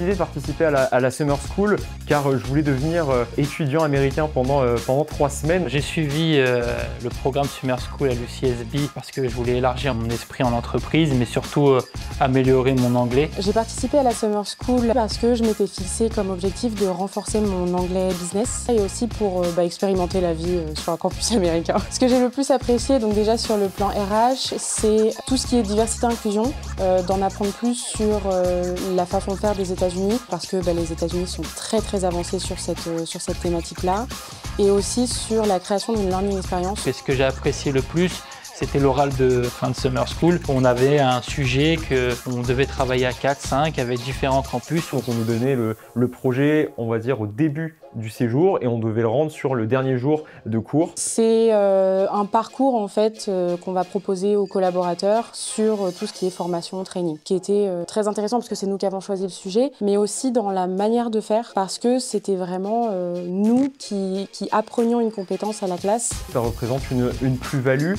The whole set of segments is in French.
décidé de participer à la Summer School car je voulais devenir étudiant américain pendant 3 semaines. J'ai suivi le programme Summer School à l'UCSB parce que je voulais élargir mon esprit en entreprise, mais surtout améliorer mon anglais. J'ai participé à la Summer School parce que je m'étais fixé comme objectif de renforcer mon anglais business et aussi pour expérimenter la vie sur un campus américain. Ce que j'ai le plus apprécié, donc déjà sur le plan RH, c'est tout ce qui est diversité-inclusion, d'en apprendre plus sur la façon de faire des États-Unis parce que les États-Unis sont très avancés sur cette thématique-là et aussi sur la création d'une learning experience. Et ce que j'ai apprécié le plus, c'était l'oral de fin de Summer School. On avait un sujet qu'on devait travailler à 4-5 avec différents campus. Donc on nous donnait le projet, on va dire, au début du séjour et on devait le rendre sur le dernier jour de cours. C'est un parcours en fait qu'on va proposer aux collaborateurs sur tout ce qui est formation, training, qui était très intéressant parce que c'est nous qui avons choisi le sujet, mais aussi dans la manière de faire parce que c'était vraiment nous qui apprenions une compétence à la classe. Ça représente une plus-value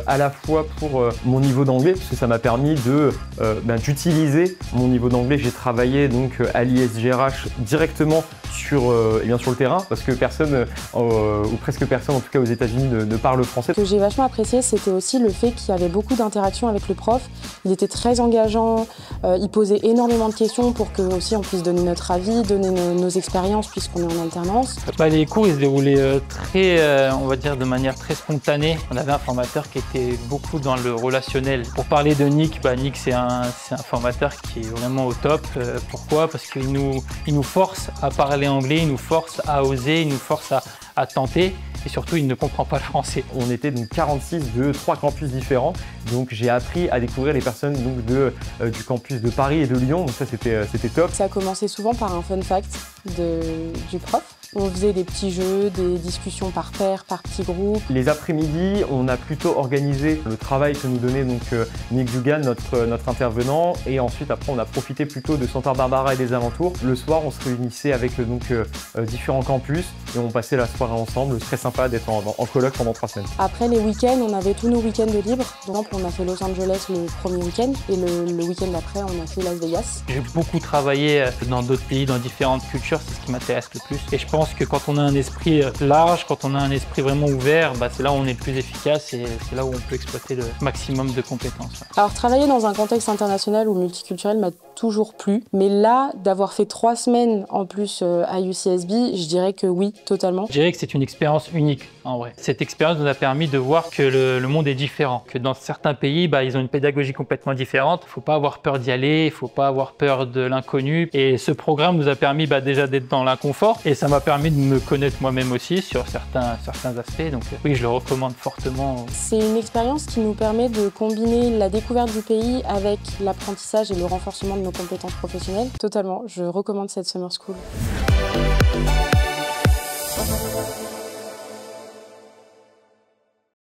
à la fois pour mon niveau d'anglais, parce que ça m'a permis d'utiliser mon niveau d'anglais. J'ai travaillé donc à l'ISGRH directement sur le terrain, parce que personne, ou presque personne en tout cas aux États-Unis, ne parle français. Ce que j'ai vachement apprécié, c'était aussi le fait qu'il y avait beaucoup d'interactions avec le prof. Il était très engageant, il posait énormément de questions pour que aussi on puisse donner notre avis, donner nos expériences puisqu'on est en alternance. Les cours ils se déroulaient on va dire de manière très spontanée. On avait un formateur qui était beaucoup dans le relationnel. Pour parler de Nick, Nick c'est un formateur qui est vraiment au top. Pourquoi? Parce qu'il nous force à parler anglais, il nous force à oser, il nous force à tenter et surtout il ne comprend pas le français. On était donc 46 de 3 campus différents, donc j'ai appris à découvrir les personnes donc du campus de Paris et de Lyon, donc ça c'était top. Ça a commencé souvent par un fun fact du prof. On faisait des petits jeux, des discussions par paire, par petits groupes. Les après-midi, on a plutôt organisé le travail que nous donnait donc Nick Dugan, notre intervenant, et ensuite après on a profité plutôt de Santa Barbara et des alentours. Le soir, on se réunissait avec différents campus et on passait la soirée ensemble. Très sympa d'être en coloc pendant 3 semaines. Après les week-ends, on avait tous nos week-ends de libre. Donc on a fait Los Angeles le premier week-end et le week-end d'après, on a fait Las Vegas. J'ai beaucoup travaillé dans d'autres pays, dans différentes cultures, c'est ce qui m'intéresse le plus. Et je pense que quand on a un esprit large, quand on a un esprit vraiment ouvert, c'est là où on est le plus efficace et c'est là où on peut exploiter le maximum de compétences. Alors travailler dans un contexte international ou multiculturel m'a toujours plu, mais là, d'avoir fait 3 semaines en plus à UCSB, je dirais que oui, totalement. Je dirais que c'est une expérience unique en vrai. Cette expérience nous a permis de voir que le monde est différent, que dans certains pays, ils ont une pédagogie complètement différente. Il ne faut pas avoir peur d'y aller, il ne faut pas avoir peur de l'inconnu. Et ce programme nous a permis déjà d'être dans l'inconfort et ça m'a permis de me connaître moi-même aussi sur certains aspects. Donc oui, je le recommande fortement. C'est une expérience qui nous permet de combiner la découverte du pays avec l'apprentissage et le renforcement de nos compétences professionnelles. Totalement, je recommande cette Summer School.